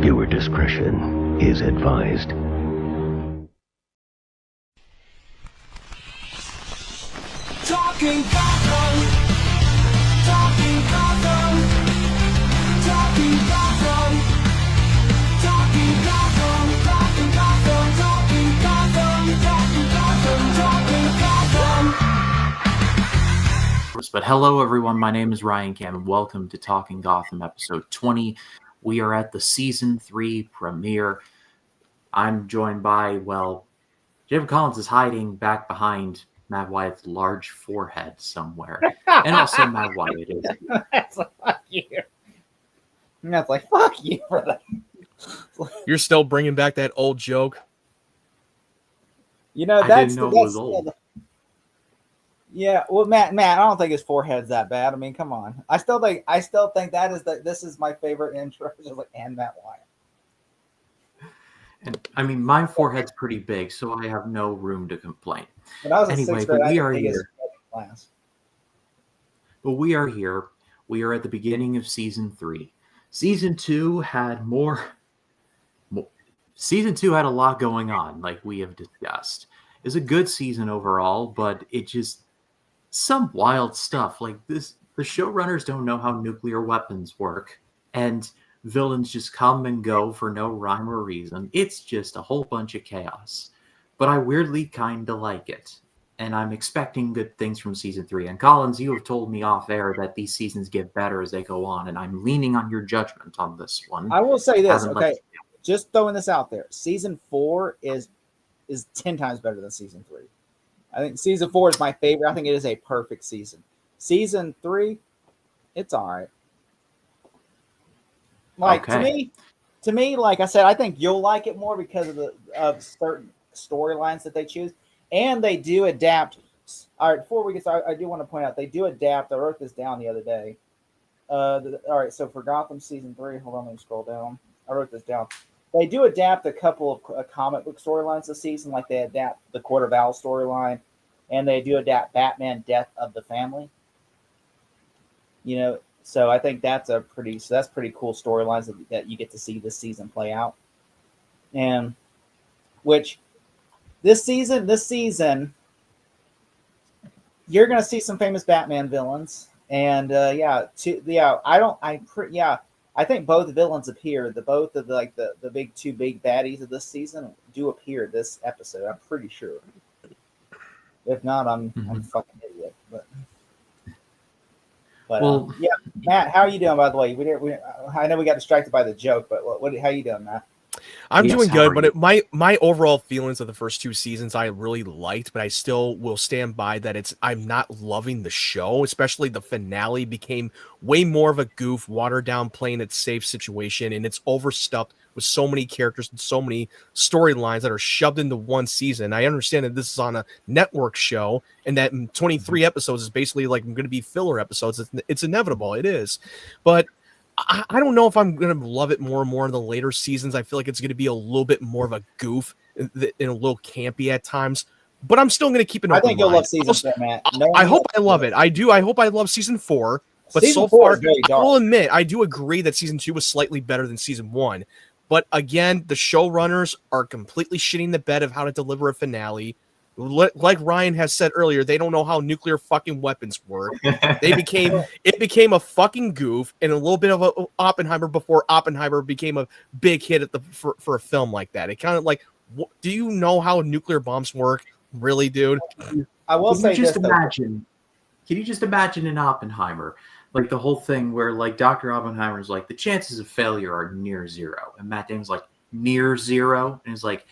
Viewer discretion is advised. Talking Gotham, talking Gotham, talking Gotham, talking Gotham, talking Gotham, talking Gotham, talking Gotham, talking Gotham. But hello, everyone. My name is Ryan Cam, and welcome to Talking Gotham, episode 20. We are at the season 3 premiere. I'm joined by, Jacob Collins is hiding back behind Matt Wyatt's large forehead somewhere. And also Matt Wyatt is. That's like, fuck you. And that's like, fuck you for that. You're still bringing back that old joke. You know, I that's didn't know it was old. Yeah, well, Matt, I don't think his forehead's that bad. I mean, come on. I still think that is this is my favorite intro, just like and Matt Wyatt. And, I mean, my forehead's pretty big, so I have no room to complain. When I was in Anyway, sixth grade, but we I are think his here. class. But we are here. We are at the beginning of season 3. Season 2 had Season 2 had a lot going on, like we have discussed. It's a good season overall, but it just some wild stuff like this. The showrunners don't know how nuclear weapons work, and villains just come and go for no rhyme or reason. It's just a whole bunch of chaos. But I weirdly kind of like it, and I'm expecting good things from season 3. And Collins, you have told me off air that these seasons get better as they go on, and I'm leaning on your judgment on this one. I will say this, Haven't okay? let- Just throwing this out there. Season 4 is 10 times better than season 3. I think season 4 is my favorite. I think it is a perfect season. Season 3, it's all right. Like Okay. to me, like I said, I think you'll like it more because of certain storylines that they choose, and they do adapt. All right, before we get started, I do want to point out they do adapt. I wrote this down the other day. All right, so for Gotham season 3, hold on, let me scroll down. I wrote this down. They do adapt a couple of comic book storylines this season, like they adapt the Court of Owls storyline, and they do adapt Batman: Death of the Family. You know, so I think that's pretty cool storylines that you get to see this season play out. And which this season, you're gonna see some famous Batman villains, and I think both villains appear. Both of the big two big baddies of this season do appear this episode. I'm pretty sure. If not, I'm a fucking idiot. But Well- yeah, Matt, how are you doing? By the way, I know we got distracted by the joke, but how you doing, Matt? I'm Yes, doing how good, are but you? my overall feelings of the first 2 seasons I really liked, but I still will stand by that I'm not loving the show, especially the finale became way more of a goof, watered down, playing it safe situation, and it's overstuffed with so many characters and so many storylines that are shoved into one season. I understand that this is on a network show, and that 23 episodes is basically like going to be filler episodes. It's inevitable, it is, but I don't know if I'm going to love it more and more in the later seasons. I feel like it's going to be a little bit more of a goof and a little campy at times, but I'm still going to keep an I open think you'll mind. love season 4, Matt. I hope I love it. I do. I hope I love season 4. But Season so 4 far, is very I dark. will admit, I do agree that season 2 was slightly better than season 1. But again, the showrunners are completely shitting the bed of how to deliver a finale. Like Ryan has said earlier, they don't know how nuclear fucking weapons work. It became a fucking goof and a little bit of a Oppenheimer before Oppenheimer became a big hit for a film like that. It kind of like, do you know how nuclear bombs work? Really, dude? I will say Can you just imagine in Oppenheimer, like the whole thing where like Dr. Oppenheimer's like the chances of failure are near 0, and Matt Damon's like near 0, and he's like,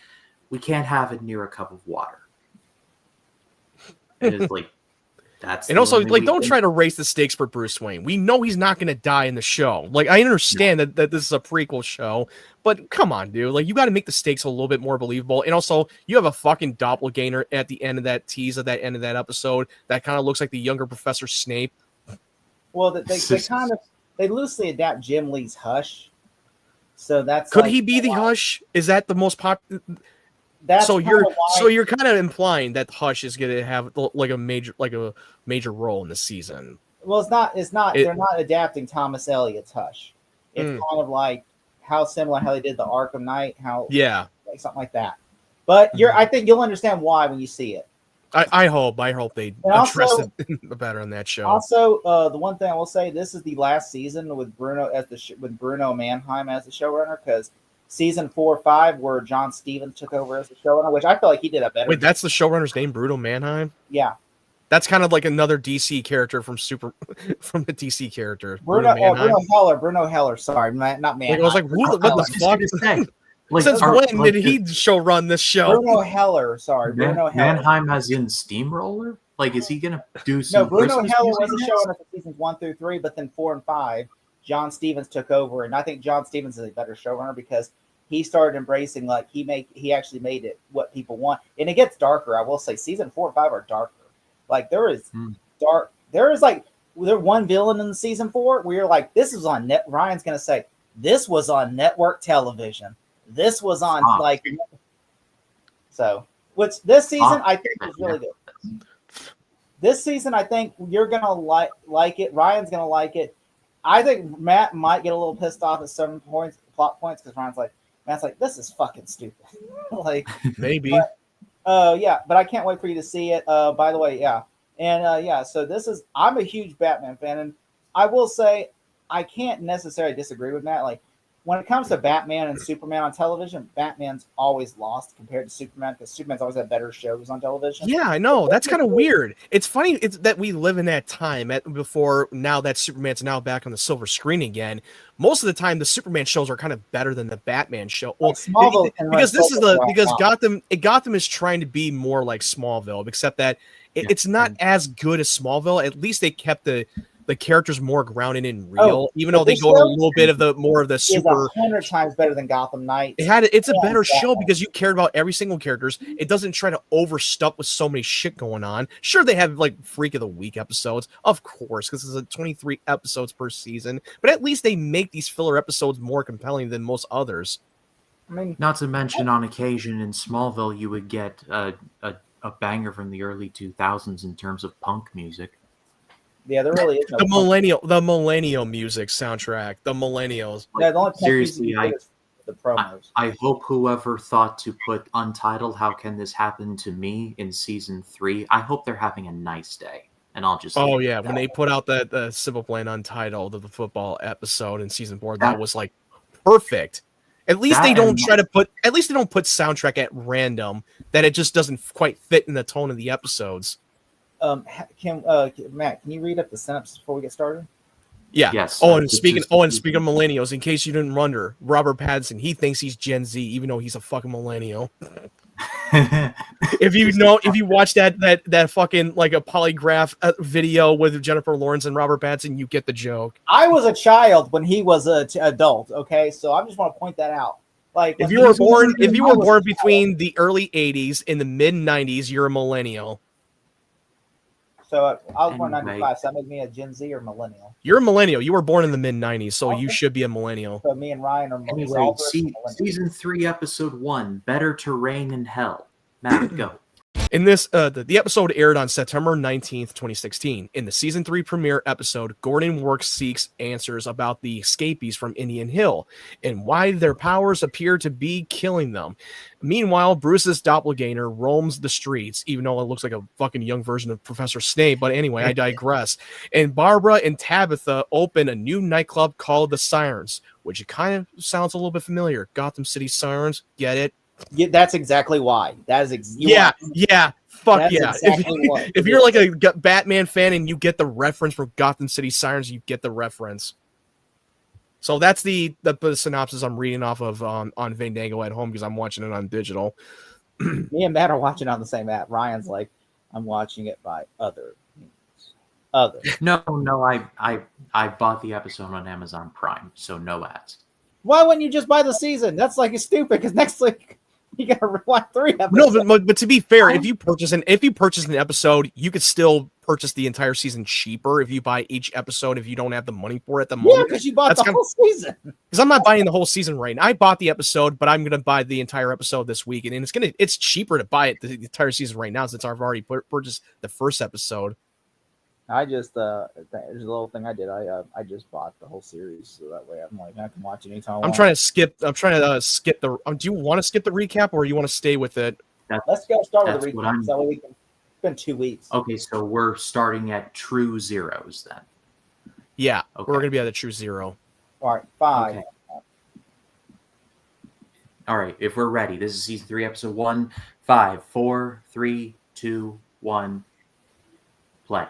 we can't have it near a cup of water. And it's like that's And the also, only like, we don't can- try to raise the stakes for Bruce Wayne. We know he's not going to die in the show. Like, I understand that this is a prequel show, but come on, dude. Like, you got to make the stakes a little bit more believable. And also, you have a fucking doppelganger at the end of that tease of that end of that episode that kind of looks like the younger Professor Snape. Well, they loosely adapt Jim Lee's Hush, so that's Could like, he be the Hush? Is that the most popular? That's So kind of why- you're kind of implying that Hush is going to have like a major role in the season. Well, it's not. It- They're not adapting Thomas Elliott's Hush. It's kind of like how similar how they did the Arkham Knight, how Yeah. like something like that. But I think you'll understand why when you see it. I hope they And address also- it better on that show. Also, the one thing I will say, this is the last season with Bruno with Bruno Mannheim as the showrunner, because season 4 or 5 where John Stevens took over as the showrunner, which I feel like he did a better. Wait, that's the showrunner's name, Bruno Mannheim? Yeah, That's kind of like another DC character from from the DC character. Bruno Mannheim. Bruno Heller. Sorry, not Mannheim. Like, I was like, what the fuck? Like, Since when did he show run this show? Bruno Heller. Sorry, Bruno Heller. Mannheim as in Steamroller? Like, is he gonna do some? No, Bruno Christmas Heller music was the next? showrunner for seasons 1 through 3, but then 4 and 5, John Stevens took over, and I think John Stevens is a better showrunner because he started embracing like he actually made it what people want, and it gets darker. I will say, season 4 and 5 are darker. Like there is dark. There is like one villain in season 4 where you're like, this is on net. Ryan's gonna say this was on network television. This was on like. So, which this season I think is really good. This season, I think you're gonna like it. Ryan's gonna like it. I think Matt might get a little pissed off at some plot points, because Matt's like, this is fucking stupid. Like Maybe. yeah, but I can't wait for you to see it. By the way, yeah, and yeah. So I'm a huge Batman fan, and I will say I can't necessarily disagree with Matt. Like when it comes to Batman and Superman on television, Batman's always lost compared to Superman, because Superman's always had better shows on television. Yeah, I know. That's kind of weird. It's funny that we live in that time before now that Superman's now back on the silver screen again. Most of the time, the Superman shows are kind of better than the Batman show. Well, Smallville because Gotham is trying to be more like Smallville, except that it's not as good as Smallville. At least they kept the characters more grounded in real, even though they go a little bit of the super. 100 times better than Gotham Knights. It's a better show because you cared about every single characters. It doesn't try to overstuff with so many shit going on. Sure, they have like Freak of the Week episodes, of course, because it's 23 episodes per season. But at least they make these filler episodes more compelling than most others. I mean, not to mention, on occasion in Smallville, you would get a banger from the early 2000s in terms of punk music. Yeah, there really is no the millennial music soundtrack. The millennials. Yeah, the only Seriously, the promos. I hope whoever thought to put Untitled, How Can This Happen to Me in season 3, I hope they're having a nice day. And I'll just When they put out the Civil Plan Untitled of the football episode in season 4, that was like perfect. At least they don't put soundtrack at random, that it just doesn't quite fit in the tone of the episodes. Matt, can you read up the synopsis before we get started? Yeah. Yes. And speaking of millennials, in case you didn't wonder, Robert Pattinson, he thinks he's Gen Z, even though he's a fucking millennial. If you watch that fucking like a polygraph video with Jennifer Lawrence and Robert Pattinson, you get the joke. I was a child when he was an adult. Okay, so I just want to point that out. Like if you were born between the early 80s and the mid 90s, you're a millennial. So I was born in 95, so that made me a Gen Z or millennial. You're a millennial. You were born in the mid 90s, so you should be a millennial. So me and Ryan are anyway, season 3, episode 1, Better Terrain in Hell. Matt, go. In this, the episode aired on September 19th, 2016. In the season 3 premiere episode, Gordon Works seeks answers about the escapees from Indian Hill and why their powers appear to be killing them. Meanwhile, Bruce's doppelganger roams the streets, even though it looks like a fucking young version of Professor Snape. But anyway, I digress. And Barbara and Tabitha open a new nightclub called the Sirens, which kind of sounds a little bit familiar. Gotham City Sirens, get it? Yeah, that's exactly why. That is Fuck yeah. Exactly if you're like a Batman fan and you get the reference from Gotham City Sirens, you get the reference. So that's the synopsis I'm reading off of on Fandango at home because I'm watching it on digital. Me and Matt are watching on the same app. Ryan's like, I'm watching it by other means. No, I bought the episode on Amazon Prime, so no ads. Why wouldn't you just buy the season? That's like stupid because next week you gotta rewind 3 episodes. No, but to be fair, if you purchase an episode, you could still purchase the entire season cheaper if you buy each episode if you don't have the money for it at the moment. Yeah, because you bought the whole season. Because I'm not buying the whole season right now. I bought the episode, but I'm gonna buy the entire episode this week, and it's cheaper to buy it the entire season right now since I've already purchased the first episode. I just there's a little thing I did. I just bought the whole series, so that way I'm like I can watch it anytime I want. I'm trying to skip the. Do you want to skip the recap or you want to stay with it? Let's go start with That's the what recap. I'm- So that way we can spend 2 weeks. Okay, so we're starting at true zeros then. Yeah, Okay. we're gonna be at a true zero. All right, 5. Okay. All right, if we're ready, this is season 3, episode 1. 5, 4, 3, 2, 1. Play.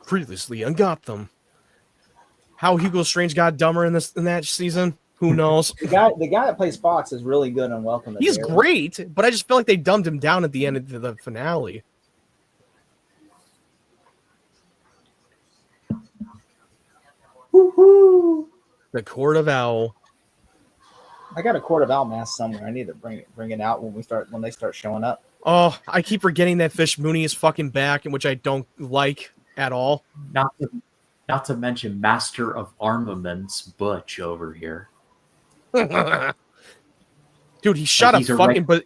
Previously on Gotham. How Hugo Strange got dumber in that season? Who knows? The guy that plays Fox is really good and Welcome to He's Derry. great, but I just feel like they dumbed him down at the end of the finale. Woohoo! The Court of Owl. I got a Court of Owl mask somewhere. I need to bring it out when they start showing up. Oh, I keep forgetting that Fish Mooney is fucking back, which I don't like at all. Not to mention Master of Armaments Butch over here. Dude, he shot he's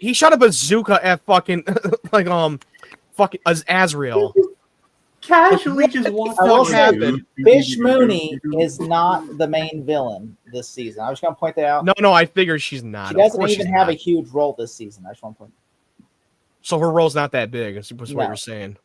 he shot a bazooka at fucking fucking Azrael. Casually just walked I will out. say, happened? Fish Mooney is not the main villain this season. I was going to point that out. No, I figured she's not. She Of doesn't course even she's have not. a huge role this season. I just want to point. So her role's not that big. Is what No. you're saying.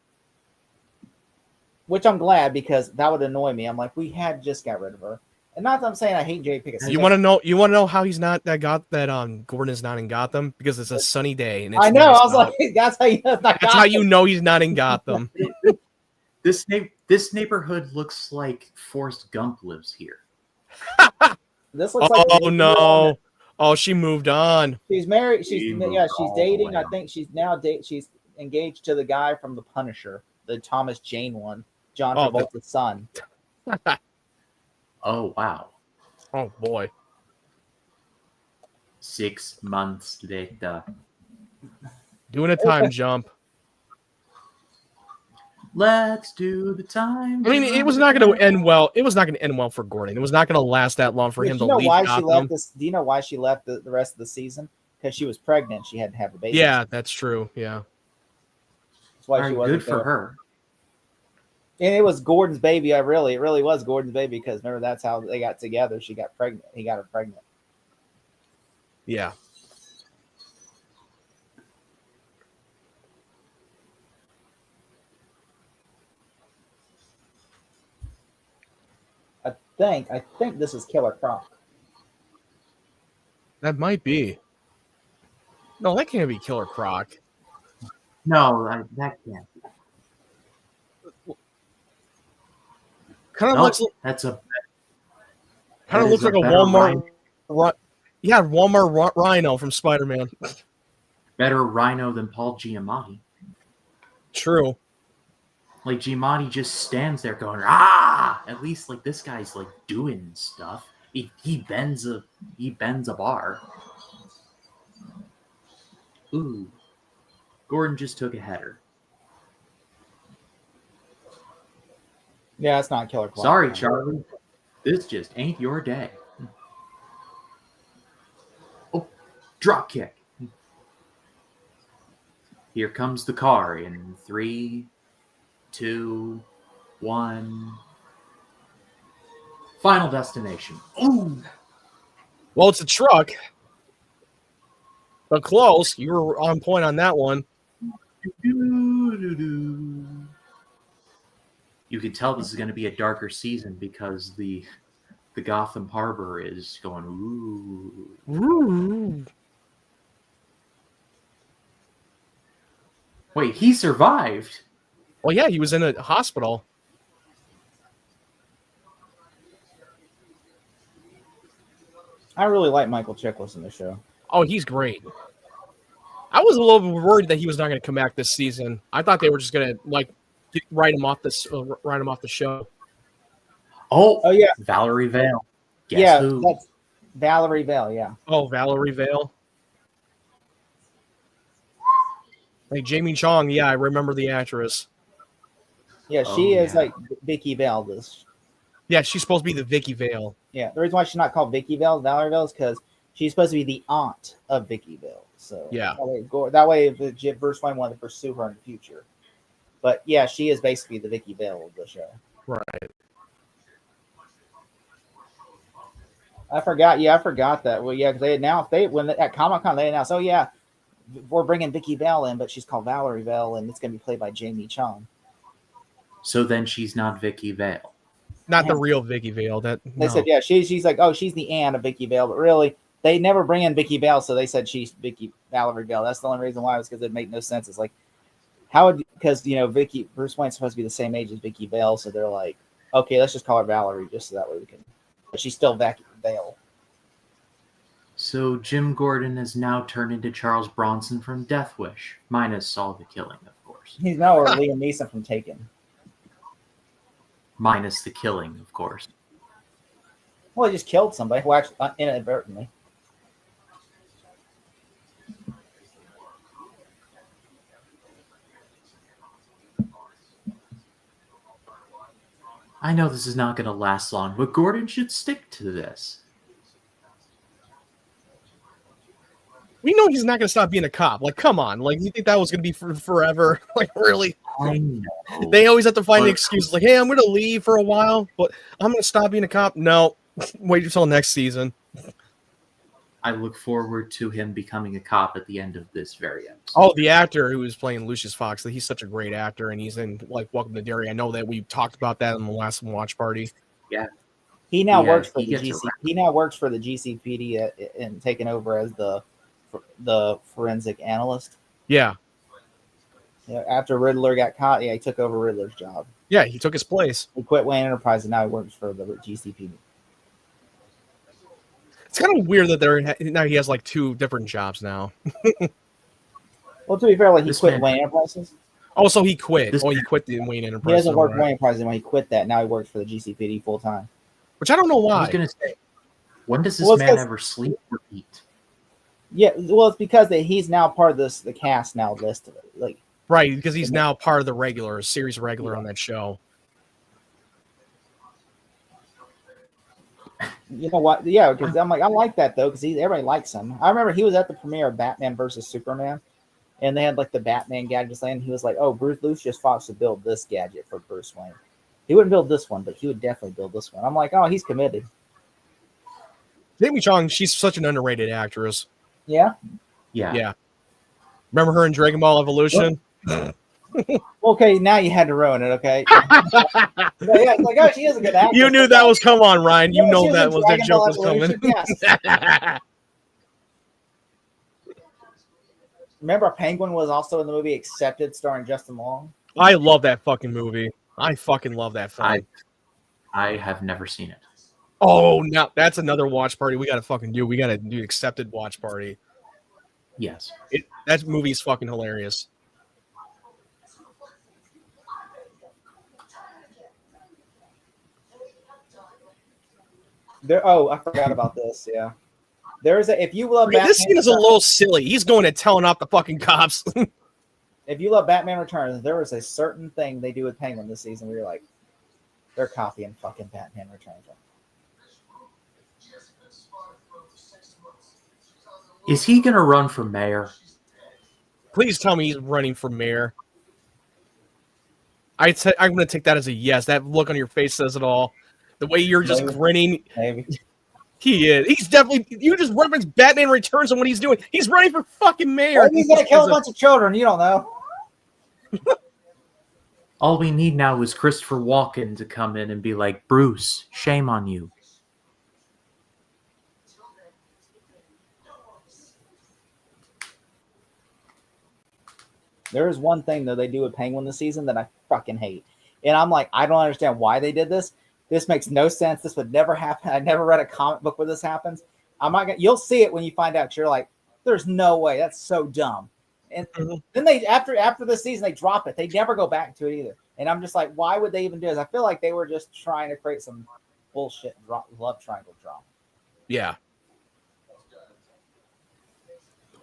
Which I'm glad because that would annoy me. I'm like, we had just got rid of her, and not that I'm saying I hate Jay Pickett. You want to know? You want to know how he's not that Gordon is not in Gotham because it's a sunny day and it's I know. nice I was out. like, that's how you know it's not That's how you know he's not in Gotham. This neighborhood looks like Forrest Gump lives here. This looks like. Oh no! Oh, she moved on. She's married. She She's moved she's all dating. the way I think she's now she's engaged to the guy from The Punisher, the Thomas Jane one, John Oh, Travolta's son. Oh wow. Oh boy. 6 months later. Doing a time jump. Let's do the time. I mean, it was not going to end well. It was not going to end well for Gordon. It was not going to last that long for Do him you to know leave why she Gotham. left this? Do you know why she left the rest of the season? Because she was pregnant. She had to have a baby. Yeah, that's true. Yeah. That's why All she right, wasn't good for there. her. And it was Gordon's baby. It really was Gordon's baby because remember that's how they got together. She got pregnant. He got her pregnant. Yeah. I think this is Killer Croc. That might be. No, that can't be Killer Croc. No, that can't. Kind of No, looks that's a. kind of that looks is like a better Walmart. Rhino, Yeah, Walmart Rhino from Spider-Man. better Rhino than Paul Giamatti. True. Like Giamatti just stands there going, ah! At least like this guy's like doing stuff. He bends a bar. Ooh. Gordon just took a header. Yeah, it's not Killer Croc. Sorry, Charlie. This just ain't your day. Oh, drop kick. Here comes the car in 3, 2, 1. Final destination. Ooh. Well, it's a truck. But close. You were on point on that one. You can tell this is going to be a darker season because the Gotham Harbor is going ooh. Ooh. Wait, he survived. Well, yeah, he was in a hospital. I really like Michael Chiklis in the show. Oh, he's great. I was a little bit worried that he was not going to come back this season. I thought they were just going to write him off the show. Oh yeah, Valerie Vale. Guess yeah, who? that's Valerie Vale. Yeah, Oh, Valerie Vale. Like Jamie Chong, yeah, I remember the actress. yeah, she Oh, is yeah. like Vicky Vale. This, Yeah, she's supposed to be the Vicky Vale. yeah, the reason why she's not called Vicky Vale, Valerie Vale, is because she's supposed to be the aunt of Vicky Vale. So Yeah. that way if Bruce Wayne wanted to pursue her in the future. But yeah, she is basically the Vicky Vale of the show. Right. I forgot. Yeah, I forgot that. Well, yeah, because they announced at Comic Con they announced, oh yeah, we're bringing Vicky Vale in, but she's called Valerie Vale, and it's going to be played by Jamie Chung. So then she's not Vicky Vale. Not the real Vicky Vale. They said, yeah, she's like, oh, she's the aunt of Vicky Vale, but really, they never bring in Vicky Vale, so they said she's Valerie Vale. That's the only reason why, was because it made no sense. It's like, because Bruce Wayne's supposed to be the same age as Vicky Vale, so they're like, okay, let's just call her Valerie, just so that way we can. But she's still Vale. So Jim Gordon has now turned into Charles Bronson from Death Wish, minus all the killing, of course. He's now Liam Neeson from Taken. Minus the killing, of course. Well, he just killed somebody, well, actually, inadvertently. I know this is not going to last long, but Gordon should stick to this. We know he's not going to stop being a cop. Like, come on. Like, you think that was going to be for forever? Like, really? I know. They always have to find excuses. Like, hey, I'm going to leave for a while, but I'm going to stop being a cop. No. Wait until next season. I look forward to him becoming a cop at the end of this very episode. Oh, the actor who was playing Lucius Fox, he's such a great actor, and he's in, like, Welcome to Derry. I know that we talked about that in the last watch party. Yeah. He now works for the GC. He now works for the GCPD and taking over as the forensic analyst. Yeah. After Riddler got caught, he took over Riddler's job. Yeah, he took his place. He quit Wayne Enterprise and now he works for the GCPD. It's kind of weird that now he has like two different jobs now. Well, to be fair, like he quit Wayne Enterprises. Oh, so he quit. He quit the Wayne Enterprise. He hasn't worked Wayne Enterprise, and when he quit that, now he works for the GCPD full time. Which I don't know why. I was going to say, when does this man ever sleep or eat? Yeah, well, it's because he's now part of the cast now listed. Like, right, because he's now part of the series regular on that show. You know what? Yeah, because I'm like, I like that though, because everybody likes him. I remember he was at the premiere of Batman versus Superman, and they had like the Batman gadgets, and he was like, "Oh, Lucius Fox would build this gadget for Bruce Wayne. He wouldn't build this one, but he would definitely build this one." I'm like, "Oh, he's committed." Jamie Chung, she's such an underrated actress. Yeah. Yeah. Remember her in Dragon Ball Evolution? Okay, now you had to ruin it. Okay. Yeah, it's like, oh, she is a good actress. You knew that was come on, Ryan. You know that was that joke was coming. Yes. Remember, Penguin was also in the movie Accepted, starring Justin Long. I love that fucking movie. I fucking love that film. I have never seen it. Oh, no, that's another watch party we got to fucking do. We got to do Accepted watch party. Yes. That movie is fucking hilarious. I forgot about this. Yeah. If you love Batman, this scene is a little silly. He's going and telling off the fucking cops. If you love Batman Returns, there was a certain thing they do with Penguin this season where you're like, they're copying fucking Batman Returns. Is he going to run for mayor? Please tell me he's running for mayor. I'm going to take that as a yes. That look on your face says it all. The way you're just grinning. Maybe. He is. He's definitely. You just reference Batman Returns and what he's doing. He's running for fucking mayor. Well, he's going to kill a bunch of children. You don't know. All we need now is Christopher Walken to come in and be like, Bruce, shame on you. There is one thing, though, they do with Penguin this season that I fucking hate. And I'm like, I don't understand why they did this. This makes no sense. This would never happen. I never read a comic book where this happens. You'll see it when you find out. You're like, there's no way. That's so dumb. And then they, after this season, they drop it. They never go back to it either. And I'm just like, why would they even do this? I feel like they were just trying to create some bullshit love triangle drama. Yeah.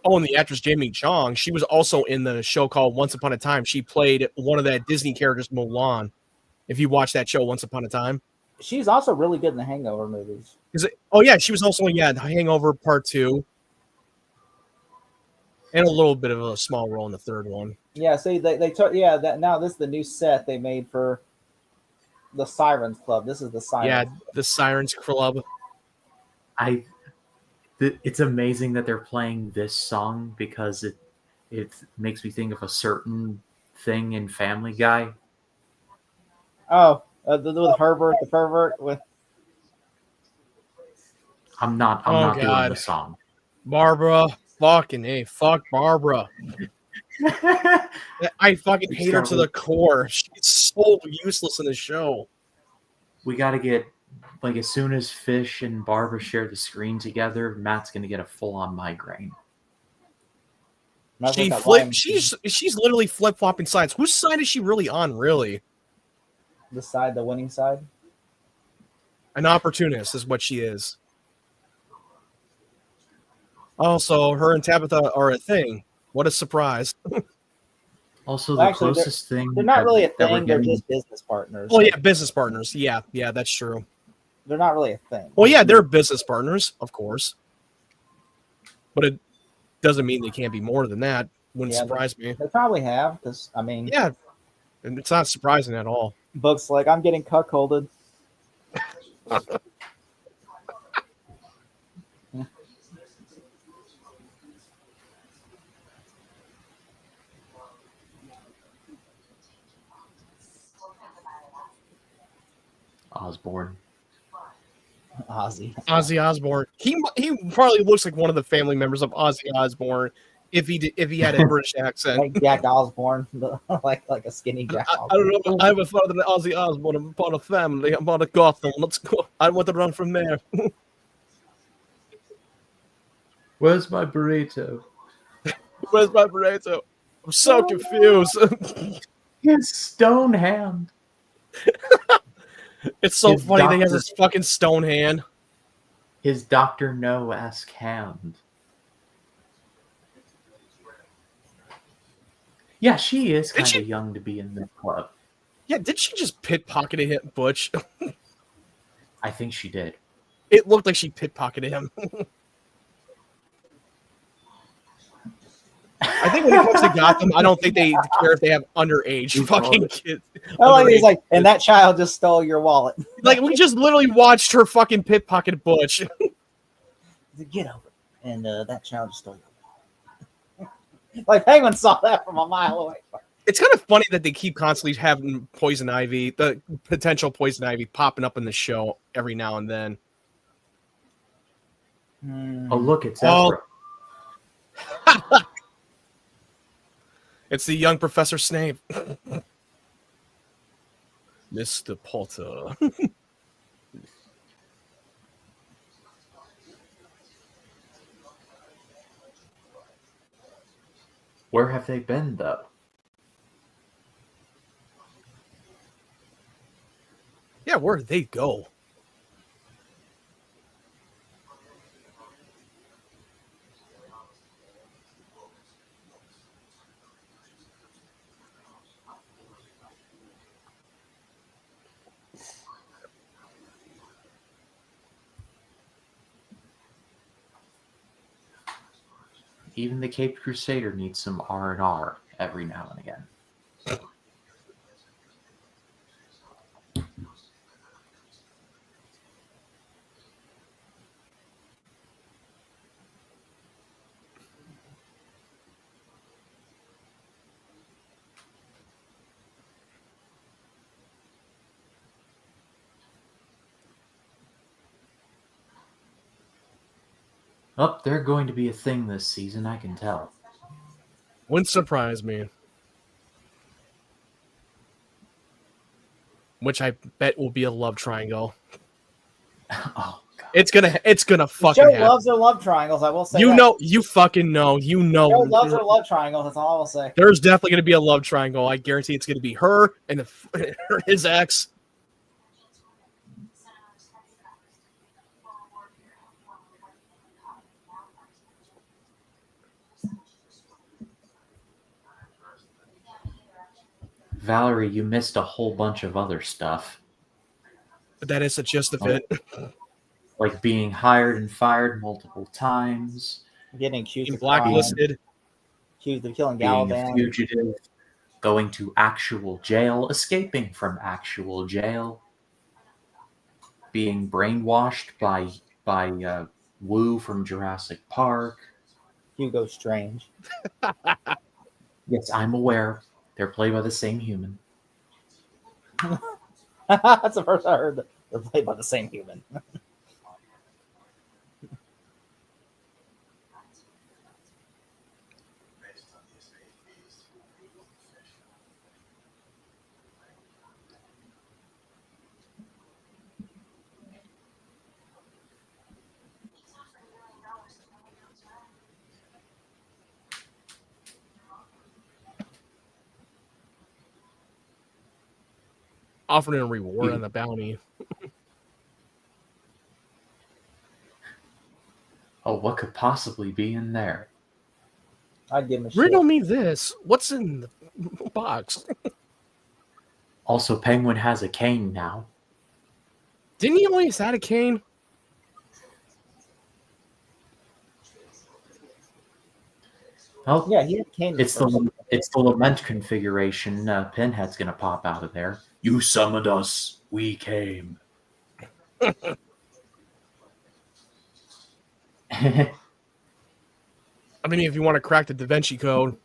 Oh, and the actress Jamie Chung, she was also in the show called Once Upon a Time. She played one of that Disney characters, Mulan. If you watch that show, Once Upon a Time. She's also really good in the Hangover movies. Oh, yeah, she was also in, The Hangover Part 2. and a little bit of a small role in the third one. Yeah, see, they took that now. This is the new set they made for the Sirens Club. This is the Yeah, Sirens. the Sirens Club. It's amazing that they're playing this song because it makes me think of a certain thing in Family Guy. Oh, with Herbert the pervert with. I'm not doing God. the song. Barbara, fuck Barbara. I fucking hate her to the core. She's so useless in the show. We got to get, like, as soon as Fish and Barbara share the screen together, Matt's gonna get a full-on migraine. She's literally flip flopping sides. Whose side is she really on? Really, the winning side. an opportunist is what she is. Also, her and Tabitha are a thing. What a surprise! Also, Well, the actually, closest thing They're not really a that we're thing. They're getting, just business partners. Oh yeah, business partners. Yeah, that's true. They're not really a thing. Well, yeah, they're business partners, of course, but it doesn't mean they can't be more than that. Wouldn't surprise me. They probably have, because I mean, Yeah, and it's not surprising at all. books like I'm getting cuckolded. Osborne. Ozzy Osbourne. He probably looks like one of the family members of Ozzy Osbourne if he had a British accent. like Jack Osborne, like a skinny Jack. I don't know. I have a father named Ozzy Osbourne. I'm part of family. I'm part of Gotham. Let's go. I want to run from there. Where's my burrito? Where's my burrito? I'm so confused. His stone hand. It's so His funny that he has doctor- his fucking stone hand. His Dr. No-esque hand. Yeah, she is kind of young to be in the club. Yeah, did she just pickpocketed him, Butch? I think she did. It looked like she pickpocketed him. I think when it comes to Gotham, I don't think they care if they have underage fucking kids. Oh, like he's like, and that child just stole your wallet. Like, we just literally watched her fucking pickpocket Butch. Get over it. And that child just stole your wallet. Like, Penguin saw that from a mile away. It's kind of funny that they keep constantly having Poison Ivy, the potential Poison Ivy, popping up in the show every now and then. Oh, look, it's Ezra. It's the young Professor Snape. Mr. Potter. Where have they been, though? Yeah, where did they go? Even the Caped Crusader needs some R&R every now and again. Oh, they're going to be a thing this season, I can tell. Wouldn't surprise me. Which I bet will be a love triangle. Oh, God. It's gonna fucking Joe happen. loves her love triangles, I will say. You that. know, you fucking know, you know. Joe loves her love triangles, that's all I will say. There's definitely gonna be a love triangle. I guarantee it's gonna be her and his ex. Valerie, you missed a whole bunch of other stuff. But that is the gist of it. Like being hired and fired multiple times. Getting accused Being of crime. blacklisted. accused of killing being a Galavan. fugitive, going to actual jail, escaping from actual jail, being brainwashed by Wu from Jurassic Park. Hugo Strange. Yes, I'm aware they're played by the same human. That's the first I heard that they're played by the same human. Offering a reward on the bounty. Oh, what could possibly be in there? I'd give him a Riddle shit. me this. What's in the box? Also, Penguin has a cane now. Didn't he always had a cane? Oh, Yeah, he had Kane. it's the lament configuration. Pinhead's gonna pop out of there. You summoned us. We came. I mean, if you want to crack the Da Vinci Code.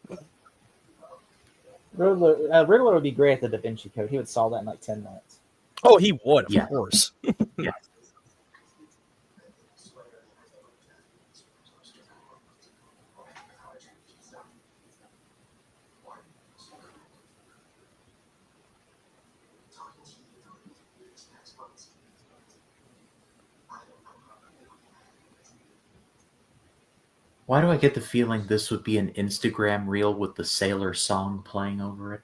Riddler would be great at the Da Vinci Code. He would solve that in like 10 minutes. Oh, he would, of Yeah. course. Yeah. Why do I get the feeling this would be an Instagram reel with the Sailor song playing over it?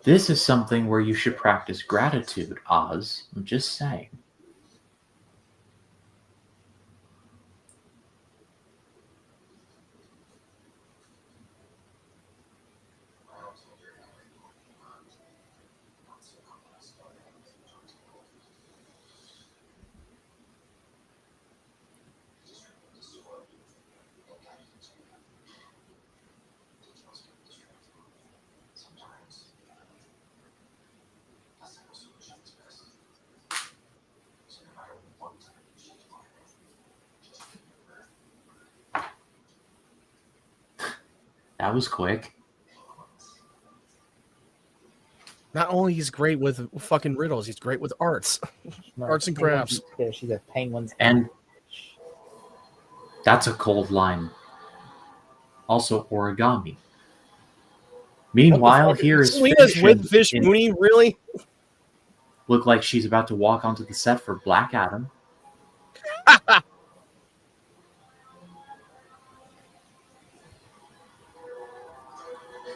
This is something where you should practice gratitude, Oz. I'm just saying. That was quick. Not only he's great with fucking riddles, he's great with arts. Arts and crafts. She's a penguin's. And that's a cold line. Also origami. Meanwhile, here is Selena's Fish with Fish in- Mooney, really? look like she's about to walk onto the set for Black Adam.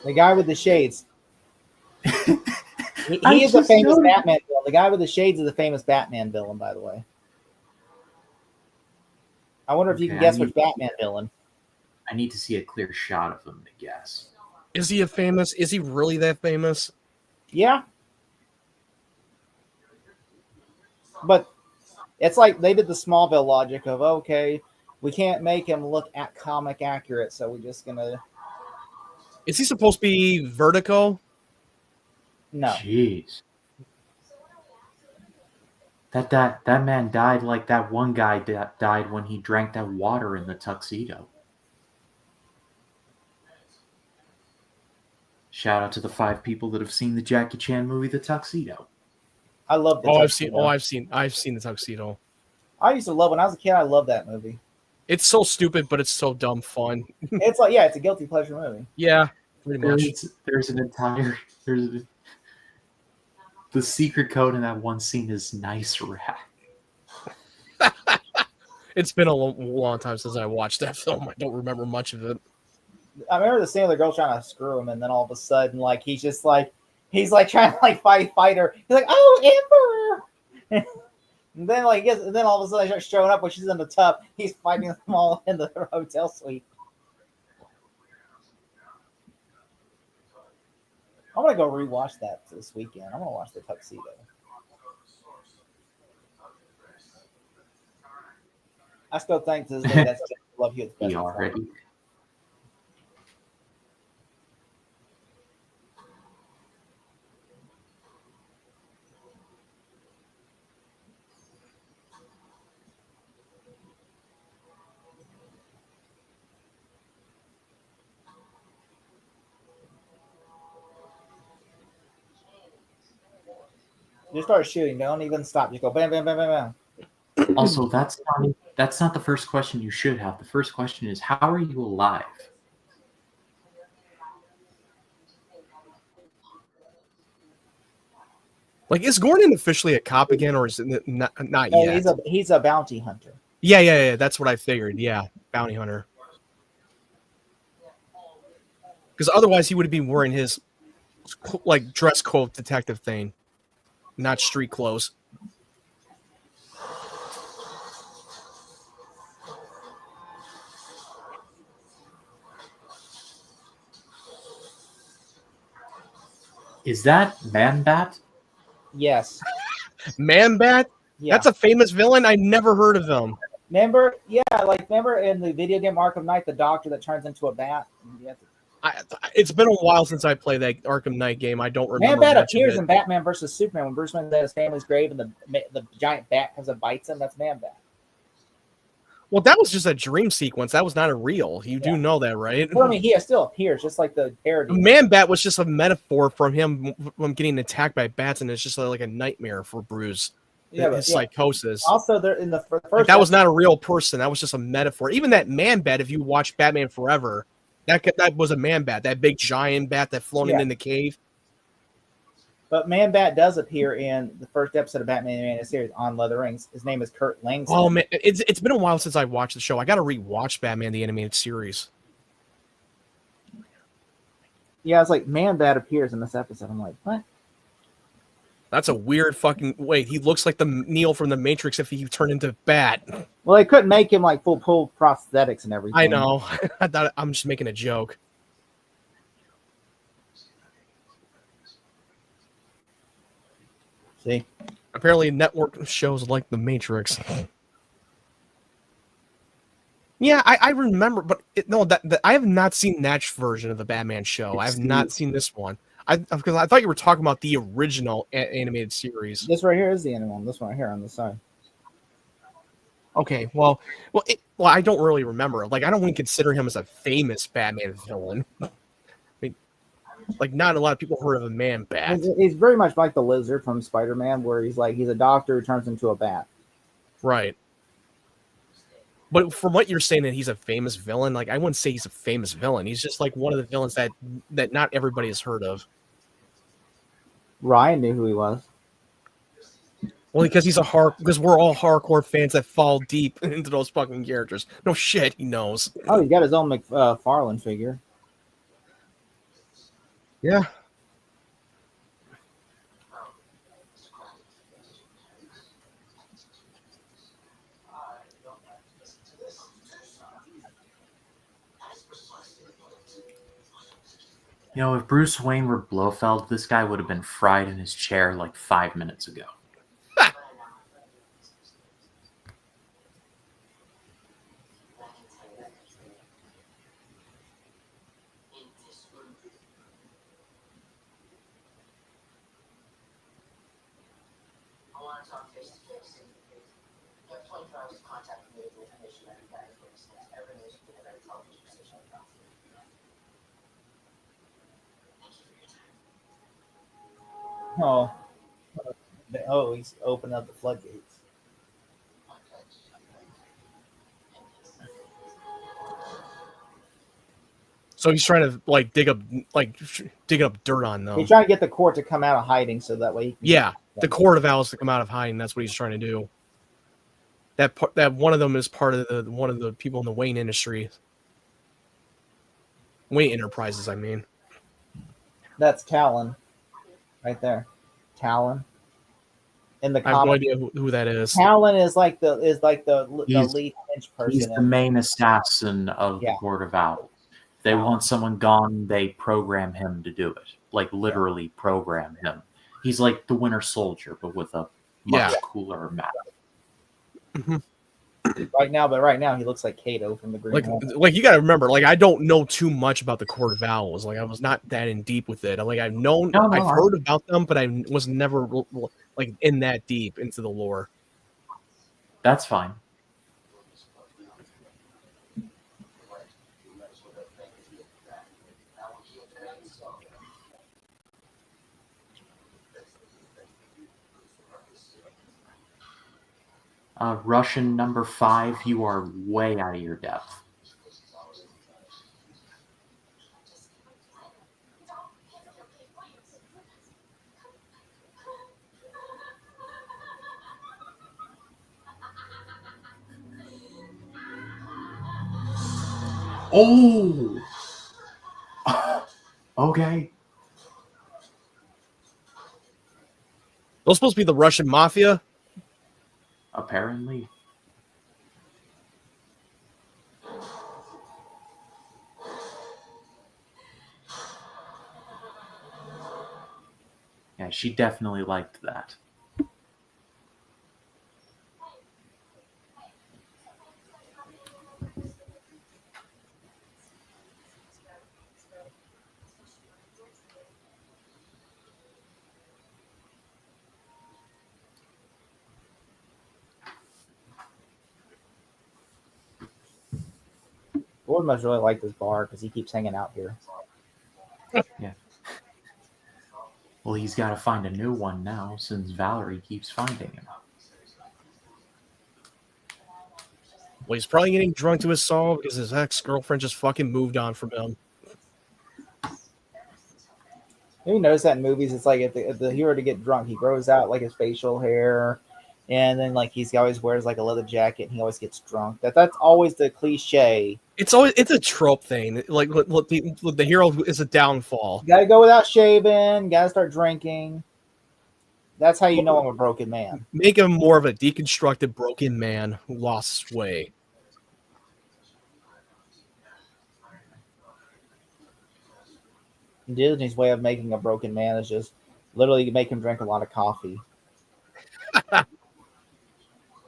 The guy with the shades. He I is a just famous noticed- Batman villain. The guy with the shades is a famous Batman villain, by the way. I wonder if you can Okay, guess which Batman villain. I need to see a clear shot of him to guess. Is he is he really that famous? Yeah. But it's like they did the Smallville logic of, okay, we can't make him look at comic accurate, so we're just gonna Is he supposed to be Vertigo? no. Jeez. That man died like that one guy that died when he drank that water in the tuxedo. Shout out to the 5 people that have seen the Jackie Chan movie The Tuxedo. I love the Tuxedo. I've seen the Tuxedo. I used to love when I was a kid, I loved that movie. It's so stupid, but it's so dumb fun. It's like, yeah, it's a guilty pleasure movie. Yeah, pretty much. The secret code in that one scene is nice rack. It's been a long time since I watched that film. I don't remember much of it. I remember the scene of the girl trying to screw him, and then all of a sudden, like he's trying to like fight her. He's like, "Oh, Emperor!" And then and then all of a sudden, they start showing up when she's in the tub. He's fighting them all in the hotel suite. I'm gonna go rewatch that this weekend. I'm gonna watch the Tuxedo. I still think to this day that's Love Hewitt's best He performance. already. Just start shooting. Don't even stop. Just go bam, bam, bam, bam, bam. Also, that's not the first question you should have. The first question is, how are you alive? Like, is Gordon officially a cop again, or is it not No, yet? he's a bounty hunter. Yeah. That's what I figured. Yeah, bounty hunter. Because otherwise, he would have been wearing his like dress code detective thing, not street clothes. Is that Man-Bat? Yes. Man-Bat? Yeah. That's a famous villain. I never heard of him. Remember? Yeah, like remember in the video game Arkham Knight, the doctor that turns into a bat. It's been a while since I played that Arkham Knight game. I don't remember. Man-Bat much appears of it. in Batman versus Superman when Bruce Wayne's at his family's grave and the giant bat comes and bites him. That's Man-Bat. Well, that was just a dream sequence. That was not a real. You do know that, right? Well, I mean, he still appears just like the parody. Man-Bat was just a metaphor from him getting attacked by bats, and it's just like a nightmare for Bruce. Yeah, His psychosis. Also, there in the first like, that was not a real person. That was just a metaphor. Even that Man-Bat, if you watch Batman Forever, that was a Man-Bat, that big giant bat that floated in the cave. But Man-Bat does appear in the first episode of Batman animated series on Leather Rings. His name is Kurt Langston. Oh man, it's been a while since I watched the show. I got to rewatch Batman the animated series. Yeah, it's like Man-Bat appears in this episode. I'm like, what? That's a weird fucking wait. He looks like the Neo from the Matrix if he turned into Bat. Well, they couldn't make him like full prosthetics and everything. I know. I thought I'm just making a joke. See, apparently network shows like the Matrix. Yeah, I remember, but I have not seen that version of the Batman show. I have not seen this one. Because I thought you were talking about the original animated series. This right here is the animal. This one right here on the side. Okay, well, I don't really remember. Like, I don't even consider him as a famous Batman villain. I mean, like, not a lot of people heard of a Man-Bat. He's very much like the Lizard from Spider-Man, where he's a doctor who turns into a bat. Right. But from what you're saying that he's a famous villain, like, I wouldn't say he's a famous villain. He's just like one of the villains that not everybody has heard of. Ryan knew who he was. Well, because because we're all hardcore fans that fall deep into those fucking characters. No shit, he knows. Oh, he's got his own McFarlane figure. Yeah. You know, if Bruce Wayne were Blofeld, this guy would have been fried in his chair like 5 minutes ago. Oh, he's opened up the floodgates. So he's trying to like dig up dirt on them. He's trying to get the court to come out of hiding so that way. The court of owls to come out of hiding. That's what he's trying to do. That one of them is part of one of the people in the Wayne industry. Wayne Enterprises, I mean. That's Talon, right there. Talon. In the I have no idea who that is. Talon is like the lead hench person. He's the main assassin of the Court of Owls. they want someone gone, they program him to do it. Like literally program him. He's like the Winter Soldier, but with a much cooler map. Right now he looks like Kato from the Green Hornet. Like you got to remember, like I don't know too much about the Court of Owls. Like I was not that in deep with it. Like I've heard about them, but I was never like in that deep into the lore. That's fine. Russian number 5, you are way out of your depth. Oh! Okay. Those supposed to be the Russian mafia? Apparently. Yeah, she definitely liked that. Gordon must really like this bar because he keeps hanging out here. Yeah. Well, he's got to find a new one now since Valerie keeps finding him. Well, he's probably getting drunk to his soul because his ex-girlfriend just fucking moved on from him. You notice that in movies, it's like if the hero to get drunk, he grows out like his facial hair, and then like he always wears like a leather jacket, and he always gets drunk. That's always the cliche. It's a trope thing. Like the hero is a downfall. You gotta go without shaving. Gotta start drinking. That's how you know I'm a broken man. Make him more of a deconstructed broken man who lost his way. Disney's way of making a broken man is just literally make him drink a lot of coffee.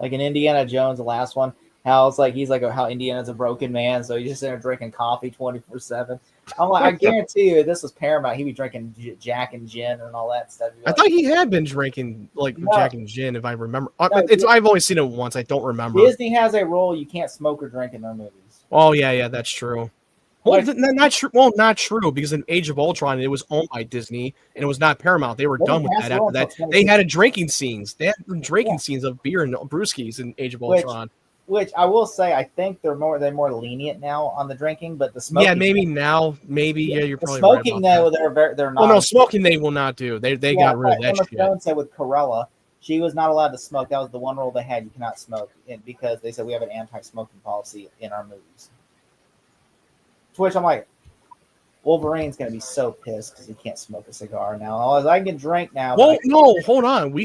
Like in Indiana Jones, the last one, how it's like how Indiana's a broken man, so he's just there drinking coffee 24/7. I'm like, I guarantee you, if this was Paramount, he'd be drinking Jack and gin and all that stuff. I thought he had been drinking Jack and gin, if I remember. I've only seen it once. I don't remember. Disney has a rule you can't smoke or drink in their movies. Oh yeah, that's true. Well, not true. Well, not true because in Age of Ultron, it was owned by Disney and it was not Paramount. They were done with that after that. They had drinking scenes. They had drinking scenes of beer and brewskis in Age of Ultron. Which I will say, I think they're more lenient now on the drinking, but the smoking. Yeah, maybe now, you're probably smoking right about though. They're not. Oh no, smoking they will not do. They got rid of that shit. Stone said with Corella, she was not allowed to smoke. That was the one rule they had. You cannot smoke, because they said we have an anti-smoking policy in our movies. To which I'm like, Wolverine's gonna be so pissed because he can't smoke a cigar now. I can drink now. Well, no, hold on. We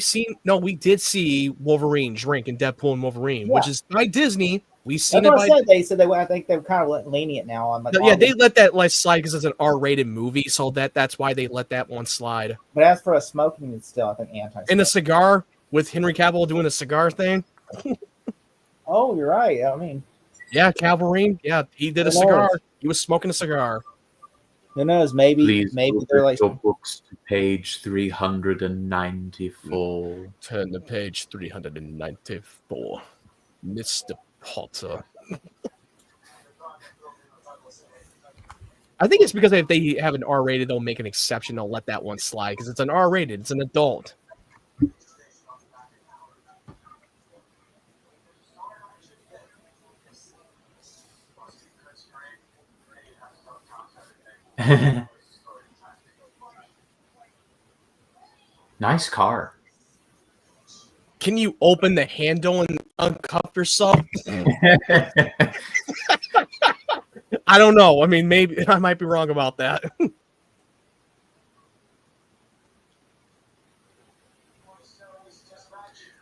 did see Wolverine drink in Deadpool and Wolverine, which is by Disney. We seen That's it. What I said I think they're kind of lenient now on like. Yeah, they let that slide because it's an R-rated movie, so that's why they let that one slide. But as for a smoking, it's still I think anti. And a cigar with Henry Cavill doing a cigar thing. Oh, you're right. I mean, yeah, Wolverine. Yeah, he did a cigar. He was smoking a cigar. Who knows? Maybe they're like your books to page 394. Turn to page 394, Mr. Potter. I think it's because if they have an R-rated, they'll make an exception. They'll let that one slide because it's an R-rated. It's an adult. Nice car. Can you open the handle and uncuff yourself? I don't know. I mean, maybe I might be wrong about that.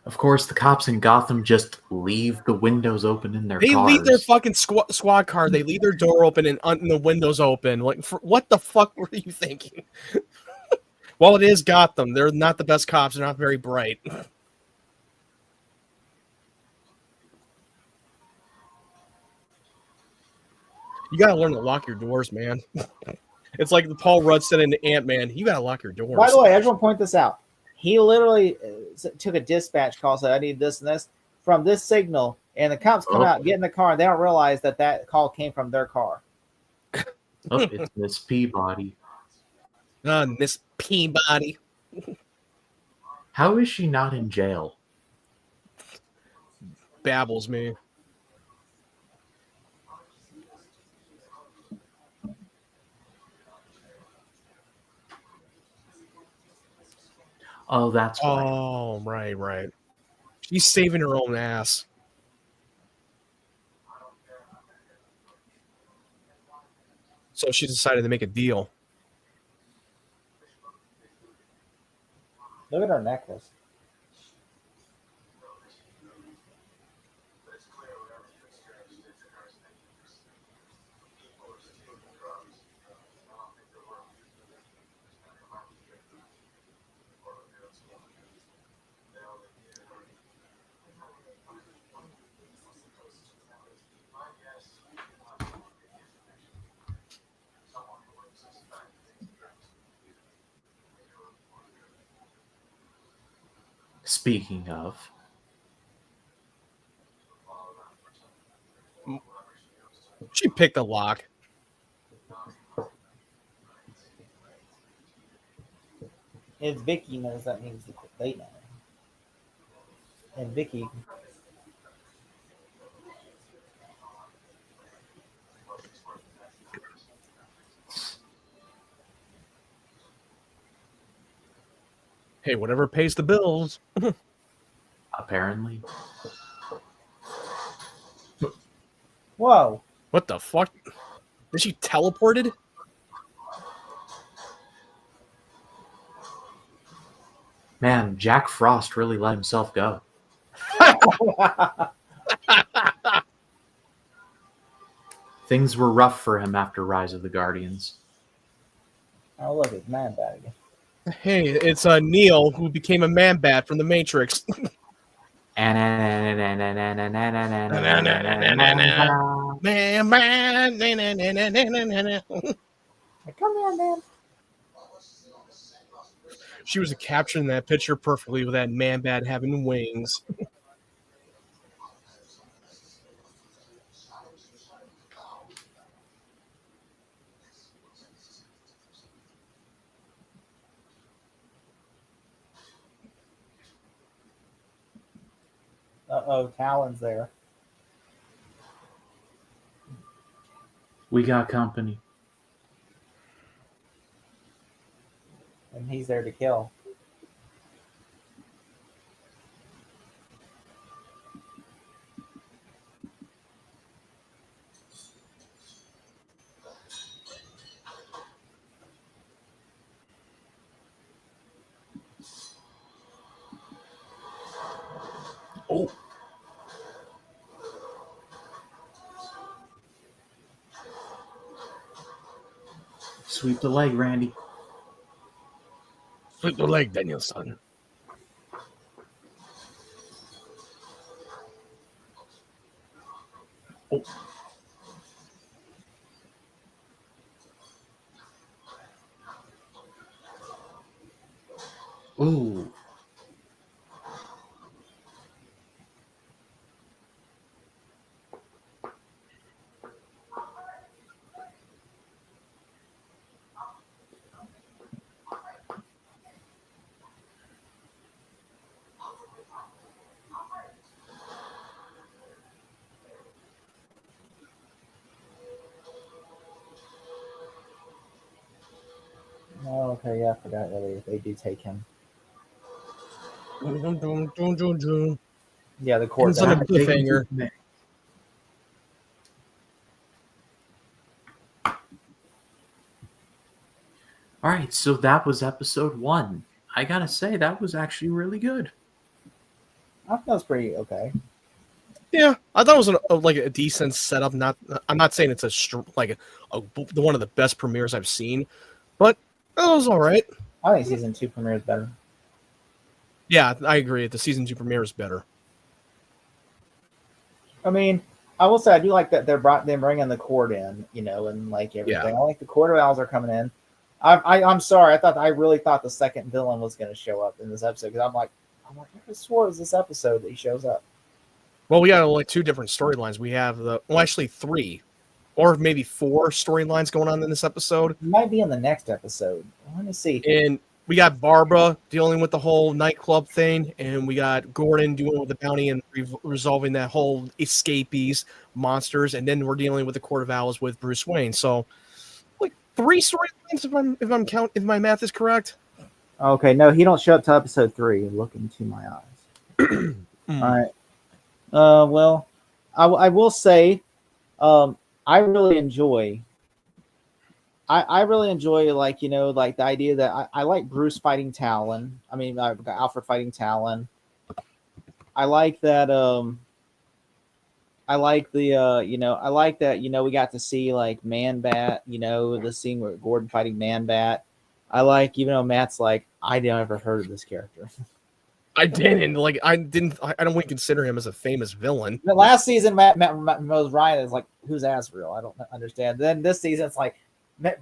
Of course, the cops in Gotham just leave the windows open in their They cars. leave their fucking squad car. They leave their door open and the windows open. Like, what the fuck were you thinking? Well, it is Gotham. They're not the best cops. They're not very bright. You gotta learn to lock your doors, man. It's like the Paul Rudd said in Ant-Man. You gotta lock your doors. By the way, I just want to point this out. He literally took a dispatch call, said, "I need this and this from this signal," and the cops come out, get in the car, and they don't realize that call came from their car. Oh, it's Miss Peabody. Miss Peabody. How is she not in jail? Babbles me. Oh, that's why. Oh, right. She's saving her own ass. So she decided to make a deal. Look at her necklace. Speaking of, She picked a lock. If Vicky knows, that means they know. And Vicky. Hey, whatever pays the bills. apparently. Whoa. What the fuck? Is she teleported? Man, Jack Frost really let himself go. Things were rough for him after Rise of the Guardians. Oh, look, it's Man Bat again. Hey, it's Neo who became a man bat from the Matrix. Man. Come on, man. She was capturing that picture perfectly with that man bat having wings. Uh-oh, Talon's there. We got company. And he's there to kill. Oh. Sweep the leg, Randy. Sweep the leg, Danielson. Oh. Ooh. Oh, okay, yeah, I forgot that they do take him. Yeah, the court. It's on a cliffhanger. All right, so that was episode 1. I gotta say, that was actually really good. I thought it was pretty okay. Yeah, I thought it was like a decent setup. I'm not saying it's one of the best premieres I've seen, but it was all right. I think season 2 premiere is better. Yeah, I agree. The season 2 premiere is better. I mean, I will say I do like that they're bringing the court in, and like everything. Yeah. I like the court of owls are coming in. I'm sorry. I really thought the second villain was going to show up in this episode because I'm like, I swore it was this episode that he shows up. Well, we got like 2 different storylines. We have actually 3, or maybe 4 storylines going on in this episode. He might be in the next episode. Let me see. And we got Barbara dealing with the whole nightclub thing, and we got Gordon dealing with the bounty and resolving that whole escapees, monsters, and then we're dealing with the Court of Owls with Bruce Wayne. So, like 3 storylines, if my math is correct. Okay, no, he don't show up to episode 3. Look into my eyes. All right. Well, I will say, I really enjoy. I really enjoy like the idea that I like Bruce fighting Talon. I mean, I've got Alfred fighting Talon. I like that. I like the I like that we got to see like Man Bat. The scene where Gordon fighting Man Bat. I like even though Matt's like I never heard of this character. I didn't I don't really consider him as a famous villain. The last season, Matt knows Ryan is like, who's Azrael? I don't understand. Then this season, it's like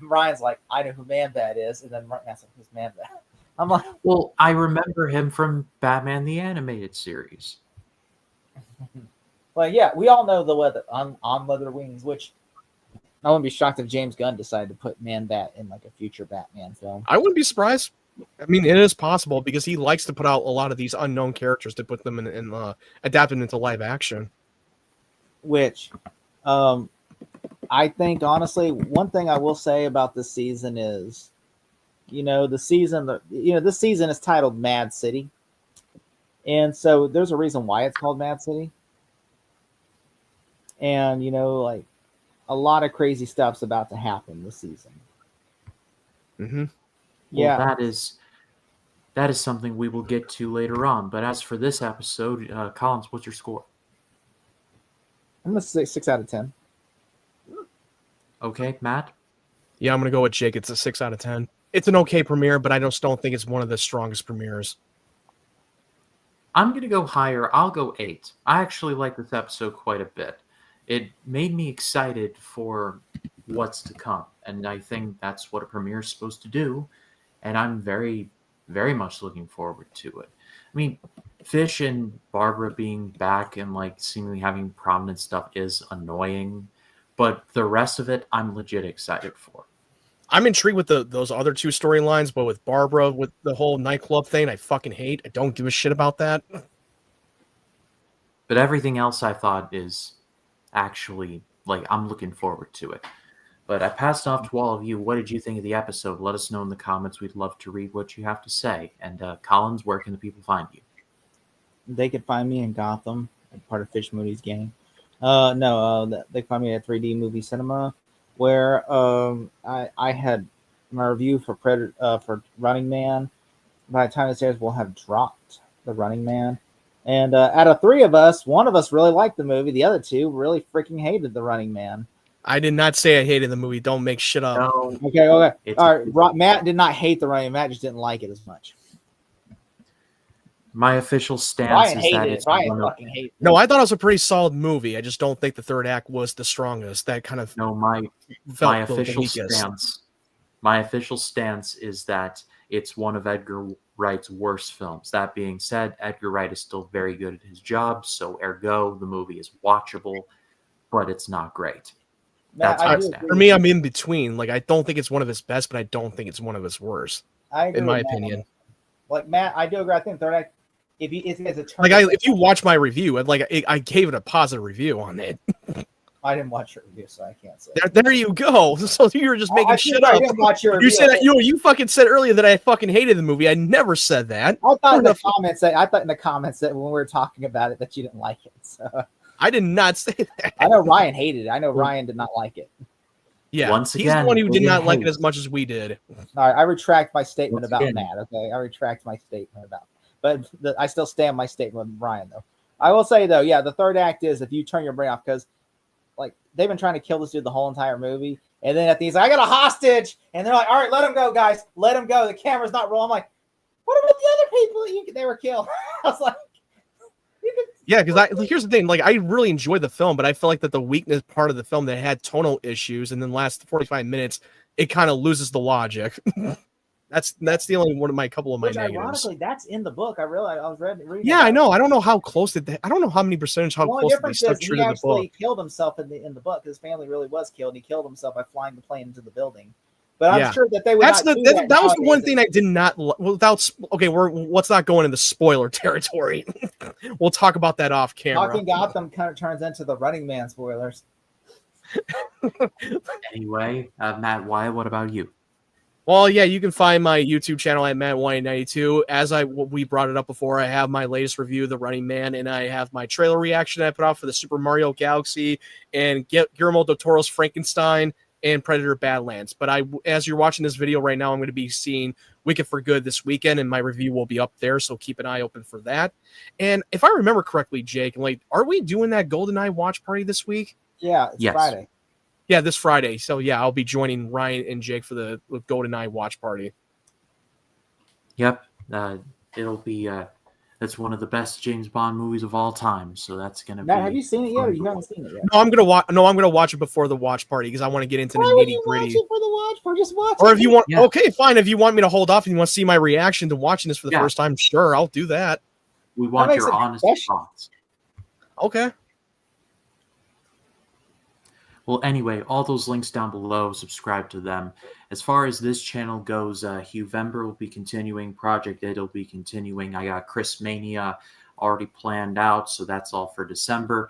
Ryan's like, I know who Man Bat is, and then Matt's like, who's Man Bat? I'm like, well, I remember him from Batman the Animated Series. well, yeah, we all know the weather on Leather Wings, which I wouldn't be shocked if James Gunn decided to put Man Bat in like a future Batman film. I wouldn't be surprised. I mean, it is possible because he likes to put out a lot of these unknown characters to put them in adapt them into live action. Which, I think honestly, one thing I will say about this season is, this season is titled Mad City, and so there's a reason why it's called Mad City, and like a lot of crazy stuff's about to happen this season. Mm-hmm. Yeah, well, that is something we will get to later on. But as for this episode, Collins, what's your score? I'm gonna say 6 out of 10. Okay, Matt? Yeah, I'm gonna go with Jake. It's a 6 out of 10. It's an okay premiere, but I just don't think it's one of the strongest premieres. I'm going to go higher. I'll go 8. I actually like this episode quite a bit. It made me excited for what's to come, and I think that's what a premiere is supposed to do, and I'm very, very much looking forward to it. I mean, Fish and Barbara being back and like seemingly having prominent stuff is annoying, but the rest of it, I'm legit excited for. I'm intrigued with those other 2 storylines, but with Barbara, with the whole nightclub thing, I fucking hate. I don't give a shit about that. But everything else I thought is actually, like, I'm looking forward to it. But I passed off to all of you. What did you think of the episode? Let us know in the comments. We'd love to read what you have to say. And Collins, where can the people find you? They can find me in Gotham, part of Fish Moody's gang. They can find me at 3D Movie Cinema, where I had my review for Running Man. By the time this airs, we'll have dropped the Running Man. And out of 3 of us, one of us really liked the movie. The other 2 really freaking hated the Running Man. I did not say I hated the movie. Don't make shit up. No, Okay. All right. Matt did not hate the Running Man. Matt just didn't like it as much. my official stance Ryan is that hated it. it's Ryan one of, fucking hated it. No, I thought it was a pretty solid movie. I just don't think the 3rd act was the strongest. That kind of no, my felt the official weakest. stance. My official stance is that it's one of Edgar Wright's worst films. That being said, Edgar Wright is still very good at his job, so ergo, the movie is watchable, but it's not great. Matt, That's I my do stance. agree For me, I'm in between. Like, I don't think it's one of his best, but I don't think it's one of his worst, I agree in my with Matt. opinion. Like Matt, I do agree. I think third act. If it's a turn, Like, if you watch my review, I gave it a positive review on it. I didn't watch your review, so I can't say. There you go. So you were just making shit up. I didn't watch your You review. said that you fucking said earlier that I fucking hated the movie. I never said that. I thought in the comments that when we were talking about it that you didn't like it. So I did not say that. I know Ryan hated it. I know Ryan did not like it. Yeah, Once he's again, the one who did we not like it hate. as much as we did. All right, I retract my statement Once about again. Matt. Okay, I retract my statement about. But I still stand my statement with Brian, though. I will say, though, yeah, the third act is if you turn your brain off, because like they've been trying to kill this dude the whole entire movie. And then at the end, I got a hostage. And they're like, all right, let him go, guys. Let him go. The camera's not rolling. I'm like, what about the other people? They were killed. I was like, Yeah, because here's the thing, like I really enjoyed the film, but I feel like that the weakness part of the film that had tonal issues, and then last 45 minutes, it kind of loses the logic. that's the only one of my couple of my negatives. Ironically, that's in the book. I realized I was reading. Yeah, I know. I don't know how close I don't know how many percentage how close they stuck true to the book. He actually killed himself in the book. His family really was killed. He killed himself by flying the plane into the building. But I'm sure that they would. That was the one thing I did not. Let's not go into spoiler territory. We'll talk about that off camera. Talking Gotham kind of turns into the Running Man spoilers. Anyway, Matt Wyatt, what about you? Well, yeah, you can find my YouTube channel at Matt192. As we brought it up before, I have my latest review of The Running Man, and I have my trailer reaction I put out for the Super Mario Galaxy and Guillermo del Toro's Frankenstein and Predator Badlands. But as you're watching this video right now, I'm going to be seeing Wicked for Good this weekend, and my review will be up there, so keep an eye open for that. And if I remember correctly, Jake, like, are we doing that GoldenEye watch party this week? Yeah, it's Friday. Yeah, this Friday. So yeah, I'll be joining Ryan and Jake for the GoldenEye watch party. Yep, it'll be. That's one of the best James Bond movies of all time. So that's gonna be. Matt, have you seen it yet? Or you haven't seen it yet? No, I'm gonna watch it before the watch party because I want to get into the nitty gritty. Watch it for the watch party? Just watch it. Or if you want, okay, fine. If you want me to hold off and you want to see my reaction to watching this for the first time, sure, I'll do that. We want your honest thoughts. Okay. Well, anyway, all those links down below, subscribe to them. As far as this channel goes, Hughvember will be continuing. Project Id will be continuing. I got Chris Mania already planned out, so that's all for December.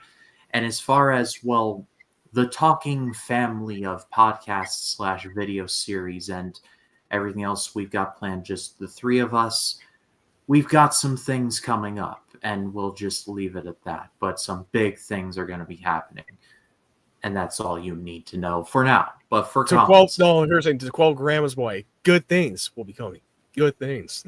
And as far as, well, the talking family of podcasts / video series and everything else we've got planned, just the three of us, we've got some things coming up, and we'll just leave it at that. But some big things are going to be happening. And that's all you need to know for now. But for to quote Grandma's boy, good things will be coming. Good things.